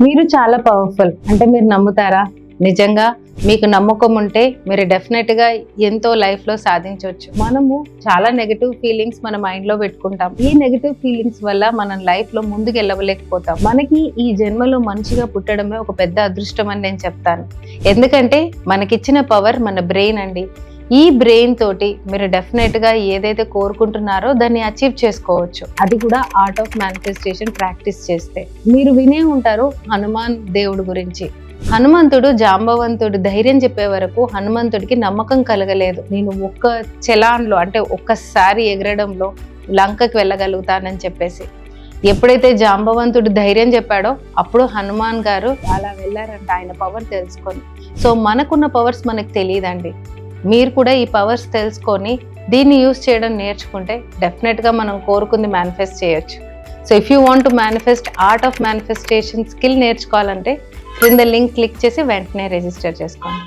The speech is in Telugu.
మీరు చాలా పవర్ఫుల్ అంటే మీరు నమ్ముతారా? నిజంగా మీకు నమ్మకం ఉంటే మీరు డెఫినెట్ గా ఎంతో లైఫ్ లో సాధించవచ్చు. మనము చాలా నెగటివ్ ఫీలింగ్స్ మన మైండ్ లో పెట్టుకుంటాం. ఈ నెగటివ్ ఫీలింగ్స్ వల్ల మనం లైఫ్ లో ముందుకు వెళ్ళలేకపోతాం. మనకి ఈ జన్మలో మనిషిగా పుట్టడమే ఒక పెద్ద అదృష్టం అని నేను చెప్తాను. ఎందుకంటే మనకిచ్చిన పవర్ మన బ్రెయిన్ అండి. ఈ బ్రెయిన్ తోటి మీరు డెఫినెట్ గా ఏదైతే కోరుకుంటున్నారో దాన్ని అచీవ్ చేసుకోవచ్చు. అది కూడా ఆర్ట్ ఆఫ్ మేనిఫెస్టేషన్ ప్రాక్టీస్ చేస్తే. మీరు వినే ఉంటారు హనుమాన్ దేవుడు గురించి. హనుమంతుడు జాంబవంతుడు ధైర్యం చెప్పే వరకు హనుమంతుడికి నమ్మకం కలగలేదు. నేను ఒక్క చలాన్లో అంటే ఒక్కసారి ఎగరడంలో లంకకి వెళ్ళగలుగుతానని చెప్పేసి. ఎప్పుడైతే జాంబవంతుడు ధైర్యం చెప్పాడో అప్పుడు హనుమాన్ గారు అలా వెళ్ళారంట, ఆయన పవర్ తెలుసుకొని. సో మనకున్న పవర్స్ మనకు తెలియదండి. మీరు కూడా ఈ పవర్స్ తెలుసుకొని దీన్ని యూజ్ చేయడం నేర్చుకుంటే డెఫినెట్గా మనం కోరుకుంది మేనిఫెస్ట్ చేయొచ్చు. So if you want to manifest art of manifestation skill నేర్చుకోవాలంటే క్రింద లింక్ క్లిక్ చేసి వెంటనే రిజిస్టర్ చేసుకోండి.